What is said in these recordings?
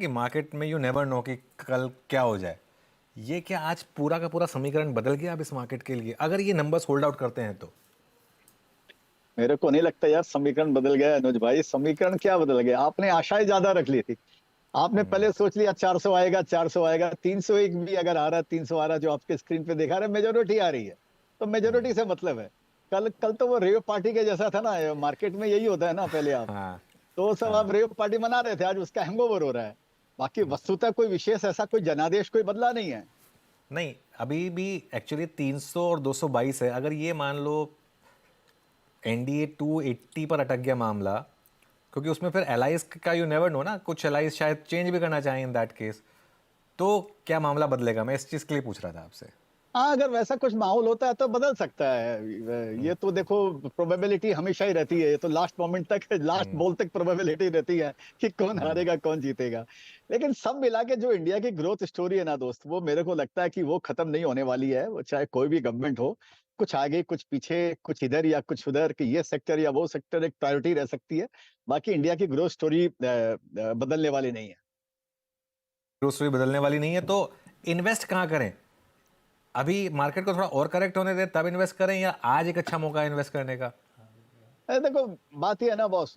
कि मार्केट में you never know कि कल क्या हो जाए, ये क्या आज पूरा का पूरा समीकरण बदल गया अब इस मार्केट के लिए, अगर ये नंबर्स होल्ड आउट करते हैं तो? मेरे को नहीं लगता यार समीकरण बदल गया है अनुज भाई। समीकरण क्या बदल गया, आपने आशाएं ज्यादा रख ली थी। आपने पहले सोच लिया 400 आएगा, 400 आएगा, 301 भी अगर आ रहा है, 300 आ रहा है, जो आपके स्क्रीन पे दिखा रहे मेजोरिटी आ रही है, तो मेजोरिटी से मतलब है। कल कल तो वो रेव पार्टी के जैसा था ना, मार्केट में यही होता है ना, पहले आप हाँ। तो सब आप हाँ। रेव पार्टी मना रहे थे, आज उसका हैंगओवर हो रहा है। बाकी वस्तुतः कोई विशेष ऐसा कोई जनादेश कोई बदला नहीं है। नहीं, अभी भी एक्चुअली 300 और 222 है। अगर ये मान लो एनडीए 280 पर अटक गया मामला, क्योंकि उसमें फिर एलाइज का यू नेवर नो ना, कुछ एलाइज शायद चेंज भी करना चाहें इन दैट केस, तो क्या मामला बदलेगा? मैं इस चीज़ के लिए पूछ रहा था आपसे। हाँ, अगर वैसा कुछ माहौल होता है तो बदल सकता है। ये तो देखो, प्रोबेबिलिटी हमेशा ही रहती है, ये तो लास्ट मोमेंट तक, लास्ट बॉल तक प्रोबेबिलिटी रहती है कि कौन हारेगा कौन जीतेगा। लेकिन सब मिला के जो इंडिया की ग्रोथ स्टोरी है ना दोस्त, वो मेरे को लगता है कि वो खत्म नहीं होने वाली है। वो चाहे कोई भी गवर्नमेंट हो, कुछ आगे कुछ पीछे, कुछ इधर या कुछ उधर, कि ये सेक्टर या वो सेक्टर एक प्रायोरिटी रह सकती है। बाकी इंडिया की ग्रोथ स्टोरी बदलने वाली नहीं है। ग्रोसरी बदलने वाली नहीं है, तो इन्वेस्ट कहाँ करें? अभी मार्केट को थोड़ा और करेक्ट होने दें तब इन्वेस्ट करें, या आज एक अच्छा मौका है इन्वेस्ट करने का? देखो, बात ये है ना बॉस,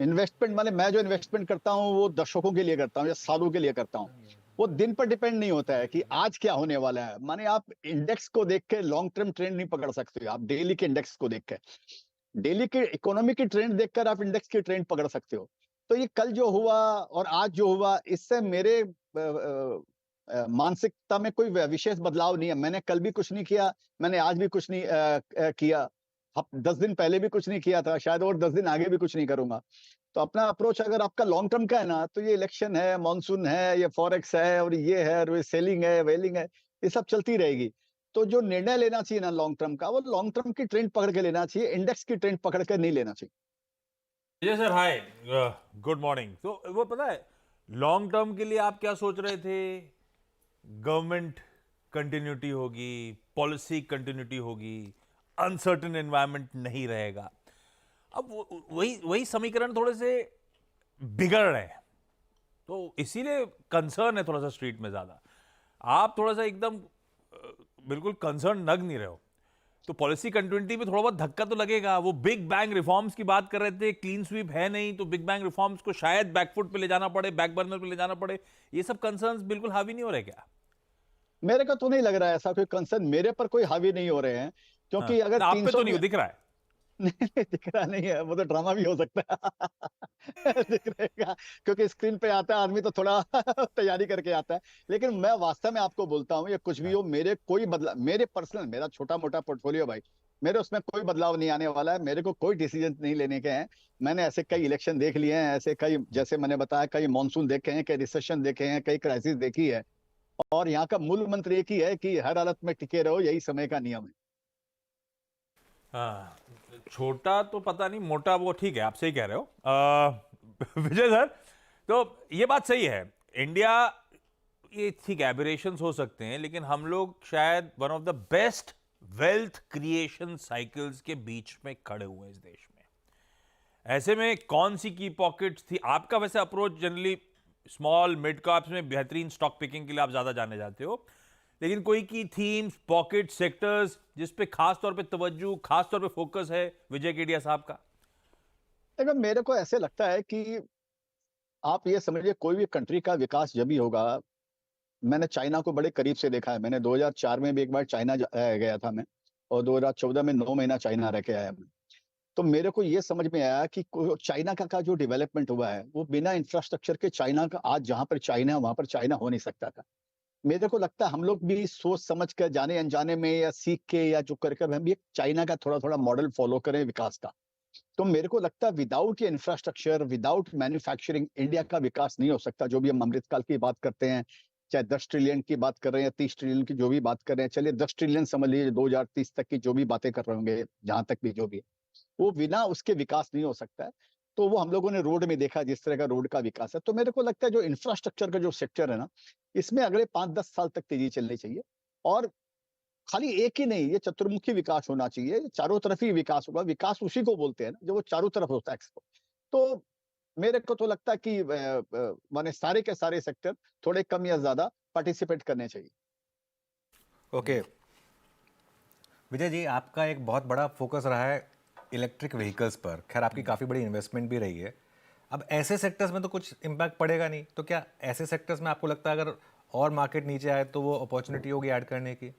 इन्वेस्टमेंट माने मैं जो इन्वेस्टमेंट करता हूँ वो दशकों के लिए करता हूँ या सालों के लिए करता हूँ। वो दिन पर डिपेंड नहीं होता है कि आज क्या होने वाला है। माने आप इंडेक्स को देख के लॉन्ग टर्म ट्रेंड नहीं पकड़ सकते हो, आप डेली के इंडेक्स को देख के, डेली के इकोनॉमी की ट्रेंड देखकर आप इंडेक्स की ट्रेंड पकड़ सकते हो। तो ये कल जो हुआ और आज जो हुआ, इससे मेरे मानसिकता में कोई विशेष बदलाव नहीं है। मैंने कल भी कुछ नहीं किया, मैंने आज भी कुछ नहीं किया। 10 दिन पहले भी कुछ नहीं किया था, शायद और 10 दिन आगे भी कुछ नहीं करूंगा। तो अपना अप्रोच अगर आपका लॉन्ग टर्म का है ना, तो ये इलेक्शन है, मॉनसून है, ये फॉरेक्स है, और ये है, और ये सेलिंग है, वेलिंग है, ये सब चलती रहेगी। तो जो निर्णय लेना चाहिए ना लॉन्ग टर्म का, वो लॉन्ग टर्म की ट्रेंड पकड़ के लेना चाहिए, इंडेक्स की ट्रेंड पकड़ के नहीं लेना चाहिए। Vijay sir, hi. Good morning. तो वो पता है, लॉन्ग टर्म के लिए आप क्या सोच रहे थे? गवर्नमेंट कंटिन्यूटी होगी, पॉलिसी कंटिन्यूटी होगी, अनसर्टेन एनवायरनमेंट नहीं रहेगा। अब वही वही समीकरण थोड़े से बिगड़ रहे हैं, तो इसीलिए कंसर्न है थोड़ा सा स्ट्रीट में ज्यादा। आप थोड़ा सा एकदम बिल्कुल कंसर्न लग नहीं रहे हो। तो पॉलिसी कंटिन्यूटी में थोड़ा बहुत धक्का तो लगेगा। वो बिग बैंग रिफॉर्म्स की बात कर रहे थे, क्लीन स्वीप है नहीं, तो बिग बैंग रिफॉर्म्स को शायद बैकफुट पे ले जाना पड़े, बैक बर्नर पे ले जाना पड़े। ये सब कंसर्न्स बिल्कुल हावी नहीं हो रहे क्या? मेरे को तो नहीं लग रहा है ऐसा कोई कंसर्न मेरे पर कोई हावी नहीं हो रहे हैं। हाँ, क्योंकि अगर ना आप पे 300 तो नहीं में दिख रहा है। नहीं दिख रहा नहीं है, वो तो ड्रामा भी हो सकता है। दिख रहेगा, क्योंकि स्क्रीन पे आता है आदमी तो थोड़ा तैयारी करके आता है। लेकिन मैं वास्तव में आपको बोलता हूँ, ये कुछ भी हाँ। हो, मेरे कोई बदलाव, मेरे पर्सनल, मेरा छोटा मोटा पोर्टफोलियो भाई, मेरे उसमें कोई बदलाव नहीं आने वाला है। मेरे को कोई डिसीजन नहीं लेने के हैं। मैंने ऐसे कई इलेक्शन देख लिए हैं, ऐसे कई, जैसे मैंने बताया, कई मॉनसून देखे हैं, कई रिसेशन देखे हैं, कई क्राइसिस देखी है। और यहाँ का मूल मंत्र एक ही है कि हर हालत में टिके रहो, यही समय का नियम है। हाँ, छोटा तो पता नहीं, मोटा वो ठीक है, आप सही कह रहे हो। विजय सर, तो ये बात सही है। इंडिया, ये ठीक है, एबरेशंस हो सकते हैं, लेकिन हम लोग शायद one of the best wealth creation cycles के बीच में खड़े हुए हैं इस देश में। ऐसे में कौन सी की पॉकेट्स थी आपका? वैसे approach generally small mid caps में बेहतरीन स्टॉक पिकिंग के लिए आप ज्यादा जाने जाते हो, लेकिन कोई की थीम्स, पॉकेट, सेक्टर्स जिस पे खास तौर पे तवज्जो, खास तौर पे फोकस है विजय केडिया साहब का? देखो, मेरे को ऐसे लगता है कि आप ये समझिए, कोई भी कंट्री का विकास जब भी होगा, मैंने चाइना को बड़े करीब से देखा है। मैंने 2004 में भी एक बार चाइना गया था मैं, और 2014 में 9 महीना चाइना रह के आया मैं। तो मेरे को ये समझ में आया कि चाइना का जो डेवलपमेंट हुआ है, वो बिना इंफ्रास्ट्रक्चर के चाइना का, आज जहां पर चाइना है वहां पर चाइना हो नहीं सकता था। मेरे को लगता है हम लोग भी सोच समझ कर, जाने अनजाने में या सीख के या जो कर कर, हम भी एक चाइना का थोड़ा थोड़ा मॉडल फॉलो करें विकास का। तो मेरे को लगता है विदाउट ये इंफ्रास्ट्रक्चर, विदाउट मैन्युफैक्चरिंग, इंडिया का विकास नहीं हो सकता। जो भी हम अमृतकाल की बात करते हैं, चाहे 10 ट्रिलियन की बात कर रहे हैं या 30 ट्रिलियन की जो भी बात कर रहे हैं, चलिए 10 ट्रिलियन समझ लीजिए, 2030 तक की जो भी बातें कर रहे होंगे, जहां तक भी जो भी है, वो बिना उसके विकास नहीं हो सकता है। तो वो हम लोगों ने रोड में देखा, जिस तरह का रोड का विकास है। तो मेरे को लगता है जो इंफ्रास्ट्रक्चर का जो सेक्टर है ना, इसमें अगले 5-10 साल तक तेजी चलनी चाहिए। और खाली एक ही नहीं, ये चतुर्मुखी विकास होना चाहिए, चारों तरफ ही विकास होगा। विकास उसी को बोलते हैं ना जो वो चारों तरफ होता है, एक्सपो। तो मेरे को तो लगता है कि माने सारे के सारे सेक्टर थोड़े कम या ज्यादा पार्टिसिपेट करने चाहिए। ओके विजय जी, आपका एक बहुत बड़ा फोकस रहा है इलेक्ट्रिक व्हीकल्स पर। खैर आपकी काफ़ी बड़ी इन्वेस्टमेंट भी रही है। अब ऐसे सेक्टर्स में तो कुछ इम्पैक्ट पड़ेगा नहीं, तो क्या ऐसे सेक्टर्स में आपको लगता है अगर और मार्केट नीचे आए तो वो अपॉर्चुनिटी होगी ऐड करने की?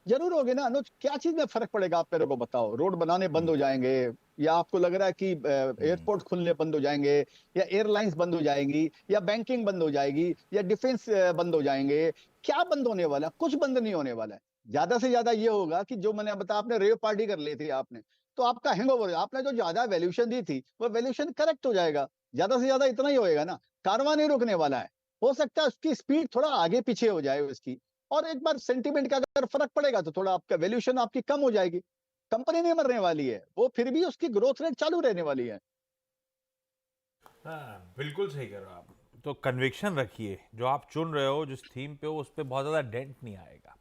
जरूर होगी ना अनुज, क्या चीज में फर्क पड़ेगा आप मेरे को बताओ? रोड बनाने बंद हो जाएंगे, या आपको लग रहा है कि एयरपोर्ट खुलने बंद हो जाएंगे, या एयरलाइंस बंद हो जाएंगी, या बैंकिंग बंद हो जाएगी, या डिफेंस बंद हो जाएंगे? क्या बंद होने वाला है? कुछ बंद नहीं होने वाला है। ज्यादा से ज्यादा ये होगा कि जो मैंने बताया, आपने रेव पार्टी कर ली थी आपने, तो आपका हैंगओवर, आपने जो ज्यादा वैल्यूएशन दी थी वो वैल्यूएशन करेक्ट हो जाएगा। ज्यादा से ज्यादा इतना ही होएगा ना, कारवां नहीं रुकने वाला है। हो सकता है उसकी स्पीड थोड़ा आगे पीछे हो जाए उसकी, और एक बार सेंटीमेंट का अगर फर्क पड़ेगा तो थोड़ा आपका वैल्यूएशन आपकी कम हो जाएगी। कंपनी नहीं मरने वाली है, वो फिर भी उसकी ग्रोथ रेट चालू रहने वाली है। हाँ बिल्कुल सही कह रहे हो आप। तो कन्विक्शन रखिए, जो आप चुन रहे हो, जिस थीम पे हो, उस पर बहुत ज़्यादा डेंट नहीं आएगा।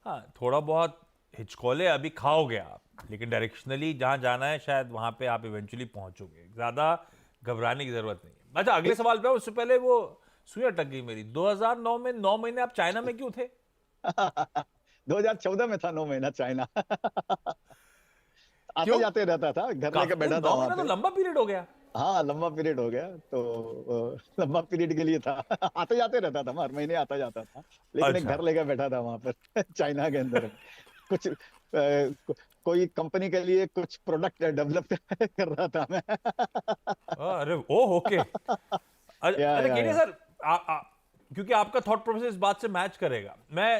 हाँ थोड़ा बहुत हिचकोले अभी खाओगे आप, लेकिन डायरेक्शनली जहाँ जाना है शायद वहाँ पे आप इवेंचुअली पहुँचोगे। ज़्यादा घबराने की ज़रूरत नहीं है। अच्छा अगले सवाल पे आओ, उससे पहले वो सुई अटक गई मेरी। 2009 में 9 महीने आप चाइना में क्यों थे? 2014 में था 9 महीना चाइना। आते क्यों? जाते रहता था, घर लेके काफी बैठा था 9 वहां महीना तो पे। लंबा पीरियड हो गया। हाँ लंबा पीरियड हो गया, तो लंबा पीरियड के लिए था। आते जाते रहता था, हर महीने आता जाता था, लेकिन एक अच्छा। घर लेकर बैठा था वहां पर चाइना के अंदर में। कुछ कोई कंपनी के लिए कुछ प्रोडक्ट डेवलप कर रहा था मैं। अरे ओह ओके। अच्छा केडिया या सर, क्योंकि आपका थॉट प्रोसेस इस बात से मैच करेगा। मैं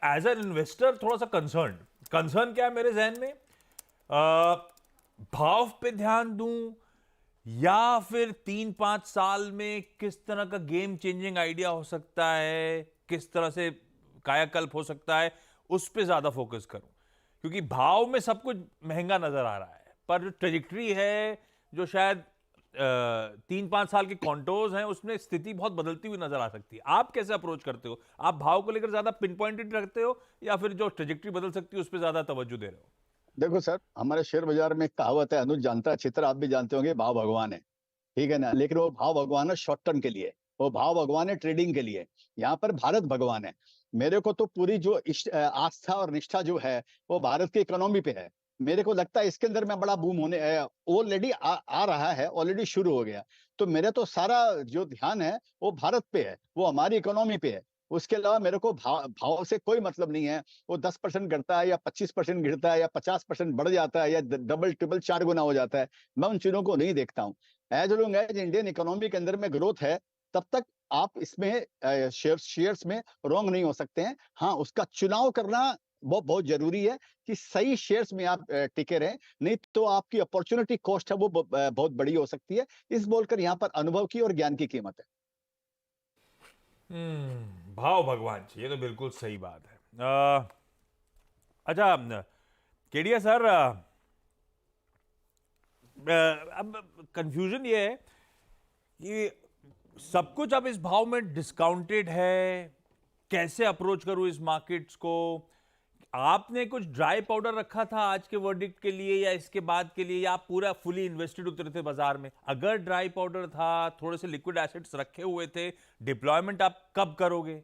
एज एन इन्वेस्टर थोड़ा सा कंसर्न क्या है मेरे जहन में, भाव पे ध्यान दूं या फिर 3-5 साल में किस तरह का गेम चेंजिंग आइडिया हो सकता है, किस तरह से कायाकल्प हो सकता है, उस पे ज्यादा फोकस करूं। क्योंकि भाव में सब कुछ महंगा नजर आ रहा है, पर जो ट्रेजेक्ट्री है, जो शायद 3-5 साल के कॉन्टोर्स हैं, उसमें स्थिति बहुत बदलती हुई नजर आ सकती है। आप कैसे अप्रोच करते हो? आप भाव को लेकर ज्यादा पिन पॉइंटेड रखते हो या फिर जो ट्रेजेक्ट्री बदल सकती है उस पर ज्यादा तवज्जो दे रहे हो? देखो सर, हमारे शेयर बाजार में एक कहावत है, अनुज जानता है, चित्र आप भी जानते होंगे, भाव भगवान है। ठीक है ना, लेकिन वो भाव भगवान है शॉर्ट टर्म के लिए, वो भाव भगवान है ट्रेडिंग के लिए। यहाँ पर भारत भगवान है। मेरे को तो पूरी जो आस्था और निष्ठा जो है वो भारत की इकोनॉमी पे है। मेरे को लगता है इसके अंदर में बड़ा बूम होने ऑलरेडी आ रहा है, ऑलरेडी शुरू हो गया। तो मेरा तो सारा जो ध्यान है वो भारत पे है, वो हमारी इकोनॉमी पे है। उसके अलावा मेरे को भाव से कोई मतलब नहीं है। वो 10% गिरता है या 25% गिरता है या 50% बढ़ जाता है या डबल ट्रिपल 4 गुना हो जाता है, मैं उन चीजों को नहीं देखता हूँ। As long as Indian economy के अंदर में ग्रोथ है, तब तक आप इसमें शेयर्स में रॉन्ग नहीं हो सकते हैं। हाँ, उसका चुनाव करना बहुत बहुत जरूरी है कि सही शेयर्स में आप टिके रहें, नहीं तो आपकी अपॉर्चुनिटी कॉस्ट है वो बहुत बड़ी हो सकती है। इस बोलकर यहाँ पर अनुभव की और ज्ञान की कीमत है। भाव भगवान जी, ये तो बिल्कुल सही बात है। अच्छा केडिया सर, अब कंफ्यूजन ये है कि सब कुछ अब इस भाव में डिस्काउंटेड है, कैसे अप्रोच करूं इस मार्केट्स को? आपने कुछ ड्राई पाउडर रखा था आज के वर्डिक्ट के लिए या इसके बाद के लिए, या आप पूरा फुली इन्वेस्टेड उतरे थे बाजार में? अगर ड्राई पाउडर था, थोड़े से लिक्विड एसेट्स रखे हुए थे, डिप्लॉयमेंट आप कब करोगे?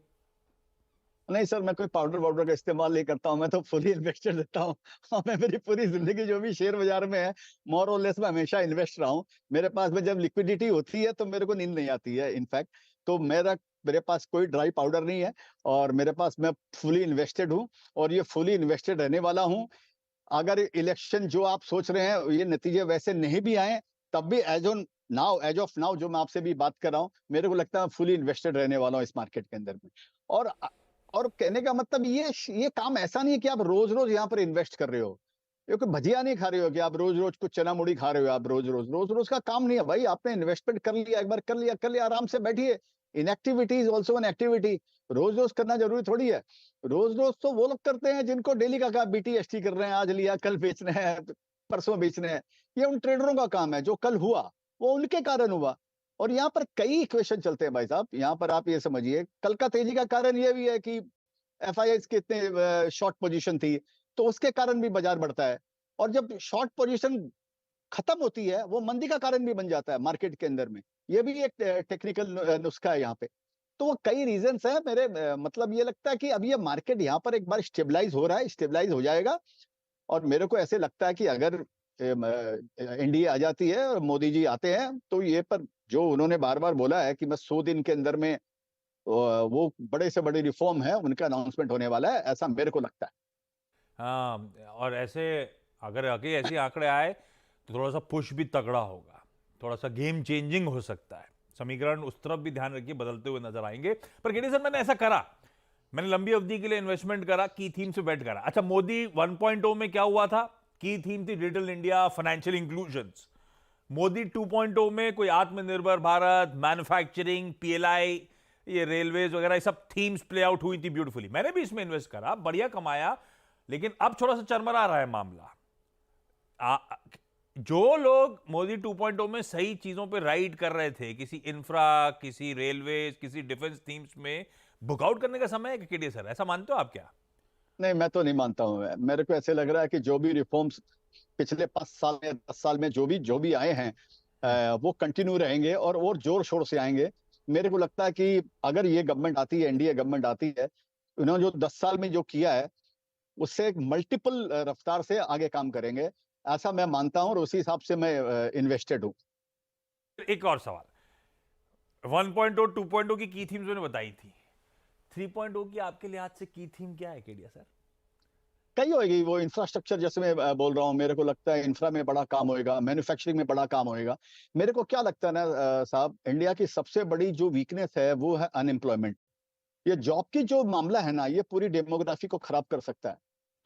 नहीं सर, मैं कोई पाउडर वाउडर का इस्तेमाल नहीं करता हूँ, मैं तो फुली इन्वेस्टेड रहता हूँ। और मैं मेरी पूरी जिंदगी जो भी शेयर बाजार में है, मोर और लेस मैं हमेशा इन्वेस्ट रहा हूँ। मेरे पास में जब लिक्विडिटी होती है तो मेरे को नींद नहीं आती है इनफैक्ट। तो मेरे पास कोई ड्राई पाउडर नहीं है, और मेरे पास, मैं फुली इन्वेस्टेड हूँ, और ये फुली इन्वेस्टेड रहने वाला हूँ। अगर इलेक्शन जो आप सोच रहे हैं ये नतीजे वैसे नहीं भी आए, तब भी एज ऑफ नाउ जो मैं आपसे भी बात कर रहा हूँ, मेरे को लगता है फुली इन्वेस्टेड रहने वाला हूँ इस मार्केट के अंदर में। और और कहने का मतलब ये काम ऐसा नहीं है कि आप रोज रोज यहाँ पर इन्वेस्ट कर रहे हो। ये कोई भजिया नहीं खा रहे हो कि आप रोज रोज कुछ चना मुड़ी खा रहे हो। आप रोज रोज का काम नहीं है भाई। आपने इन्वेस्टमेंट कर लिया, एक बार कर लिया, आराम से बैठिए। Inactivity is also an activity. रोज रोज करना जरूरी थोड़ी है। रोज रोज तो वो लोग करते हैं जिनको डेली का काम, बीटीएसटी कर रहे हैं, आज लिया कल बेचना है, परसों बेचना है। ये उन ट्रेडरों का काम है। जो कल हुआ वो उनके कारण हुआ। और यहाँ पर कई इक्वेशन चलते हैं भाई साहब। यहाँ पर आप ये समझिए, कल का तेजी का कारण ये भी है कि एफआईआई के इतने शॉर्ट पोजीशन थी, तो उसके कारण भी बाजार बढ़ता है। और जब शॉर्ट पोजीशन खत्म होती है वो मंदी का कारण भी बन जाता है मार्केट के अंदर में। ये भी एक टेक्निकल नुस्खा है यहाँ पे। तो वो कई रीजंस हैं मेरे मतलब ये लगता है कि अब ये मार्केट यहाँ पर एक बार स्टेबलाइज हो रहा है, स्टेबलाइज हो जाएगा। और मेरे को ऐसे लगता है कि अगर एनडीए आ जाती है और मोदी जी आते हैं तो ये पर जो उन्होंने बार बार बोला है कि मैं 100 दिन के अंदर में वो बड़े से बड़े रिफॉर्म है उनका अनाउंसमेंट होने वाला है, ऐसा मेरे को लगता है। हाँ, और ऐसे अगर आगे ऐसे आंकड़े आए तो थोड़ा सा पुश भी तगड़ा होगा, थोड़ा सा गेम चेंजिंग हो सकता है। समीकरण उस तरफ भी ध्यान रखिए, बदलते हुए नजर आएंगे। पर केडी सर, मैंने ऐसा करा, मैंने लंबी अवधि के लिए इन्वेस्टमेंट करा, की थीम से बेट करा। अच्छा, मोदी 1.0 में क्या हुआ था? की थीम थी digital India, financial inclusion. Modi 2.0 में कोई आत्मनिर्भर भारत, मैन्युफैक्चरिंग, पीएलआई, ये रेलवेज वगैरह, ये सब थीम्स प्ले आउट हुई थी ब्यूटीफुली। मैंने भी इसमें इन्वेस्ट करा, बढ़िया कमाया। लेकिन अब थोड़ा सा चरमरा रहा है मामला। जो लोग मोदी 2.0 में सही चीजों पे राइड कर रहे थे, किसी इंफ्रा, किसी रेलवे, किसी डिफेंस थीम्स में, बुकआउट करने का समय है केडी सर, ऐसा मानते हो आप क्या? नहीं, मैं तो नहीं मानता हूँ। मेरे को ऐसे लग रहा है कि जो भी रिफॉर्म्स पिछले 5 साल में 10 साल में जो भी आए हैं वो कंटिन्यू रहेंगे और जोर शोर से आएंगे। मेरे को लगता है कि अगर ये गवर्नमेंट आती है, एनडीए गवर्नमेंट आती है, उन्होंने जो 10 साल में जो किया है उससे एक मल्टीपल रफ्तार से आगे काम करेंगे, ऐसा मैं मानता हूँ और उसी हिसाब से मैं इन्वेस्टेड हूँ। एक और सवाल, 1.0 2.0 की थीम्स मैंने बताई थी, 3.0 की आपके लिहाज से की थीम क्या है केडिया सर? कई होएगी वो इंफ्रास्ट्रक्चर, जैसे मैं बोल रहा हूँ, मेरे को लगता है इंफ्रा में बड़ा काम होएगा, मैन्युफैक्चरिंग में बड़ा काम होएगा। मेरे को क्या लगता है ना साहब, इंडिया की सबसे बड़ी जो वीकनेस है वो है अनएम्प्लॉयमेंट। ये जॉब की जो मामला है ना, ये पूरी डेमोग्राफी को खराब कर सकता है।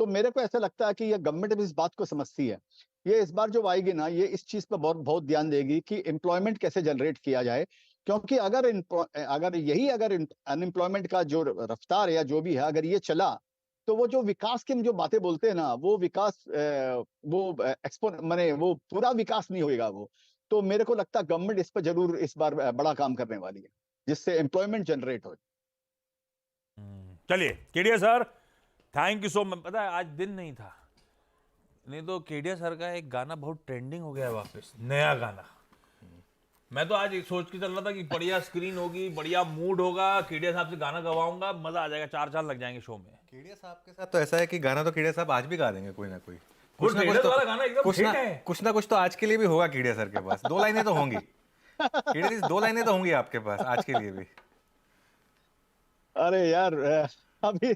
तो मेरे को ऐसा लगता है कि ये गवर्नमेंट भी इस बात को समझती है। ये इस बार जो आएगी ना, ये इस चीज पर बहुत बहुत ध्यान देगी कि एम्प्लॉयमेंट कैसे जनरेट किया जाए। क्योंकि अगर अनएम्प्लॉयमेंट का जो रफ्तार है या जो भी है, अगर ये चला तो वो जो विकास की हम जो बातें बोलते हैं ना, वो विकास वो एक्सपो माने वो पूरा विकास नहीं होएगा वो। तो मेरे को लगता है गवर्नमेंट इस पर जरूर इस बार बड़ा काम करने वाली है, जिससे एम्प्लॉयमेंट जनरेट हो। चलिए Kedia sir, thank you so much. पता है आज दिन नहीं था, नहीं तो केडिया सर का एक गाना बहुत ट्रेंडिंग हो गया है वापस, नया गाना। मैं तो आज सोच के चल रहा था कि बढ़िया स्क्रीन होगी, बढ़िया मूड होगा, केडिया साहब से गाना गवाऊंगा, मजा आ जाएगा, 4 चांद लग जाएंगे शो में। केडिया साहब के साथ तो ऐसा है कि गाना तो केडिया साहब आज भी गा देंगे कोई ना कोई। कुछ ना कुछ वाला गाना एकदम हिट है। कुछ ना कुछ तो आज के लिए भी होगा केडिया सर के पास। 2 लाइनें तो होंगी केडिया जी, 2 लाइनें तो होंगी आपके पास आज के लिए भी। अरे यार अभी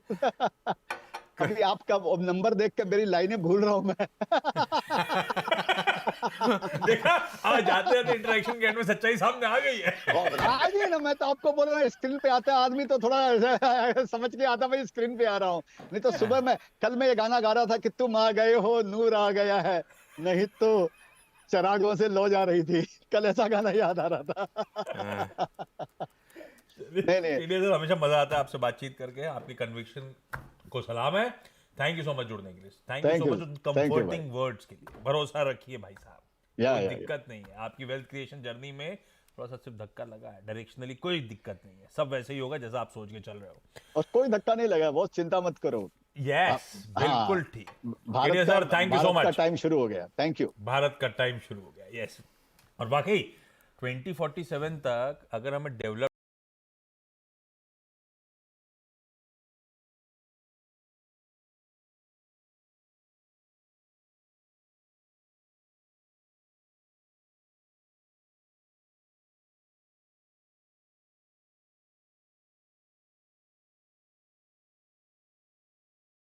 अभी आपका नंबर देख के मेरी लाइनें भूल रहा हूं मैं। देखा, आज जाते जाते इंटरेक्शन के एंड में सच्चाई सामने आ गई है। आ गई ना, मैं तो आपको बोल रहा हूँ, स्क्रीन पे आता है आदमी तो थोड़ा समझ के आता, भाई स्क्रीन पे आ रहा हूँ। नहीं तो सुबह में कल मैं ये गाना गा रहा था कि तुम आ गए हो, नूर आ गया है, नहीं तो चरागों से लो जा रही थी। कल ऐसा गाना याद आ रहा था। नहीं केडिया सर, हमेशा मजा आता है आपसे बातचीत करके, आपकी कन्विक्शन को सलाम है। थैंक यू सो मच जुड़ने के लिए, thank you so much comforting words के लिए। भरोसा रखिए भाई साहब, कोई दिक्कत नहीं है। आपकी वेल्थ क्रिएशन जर्नी में थोड़ा सा सिर्फ धक्का लगा है, डायरेक्शनली कोई दिक्कत नहीं है, सब वैसे ही होगा जैसा आप सोच के चल रहे हो। और कोई धक्का नहीं लगा, बहुत चिंता मत करो। यस, बिल्कुल ठीक। Bharat sir, thank you so का मच। टाइम शुरू हो गया, थैंक यू। भारत का टाइम शुरू हो गया, यस। और वाकई 2047 तक अगर हमें डेवलप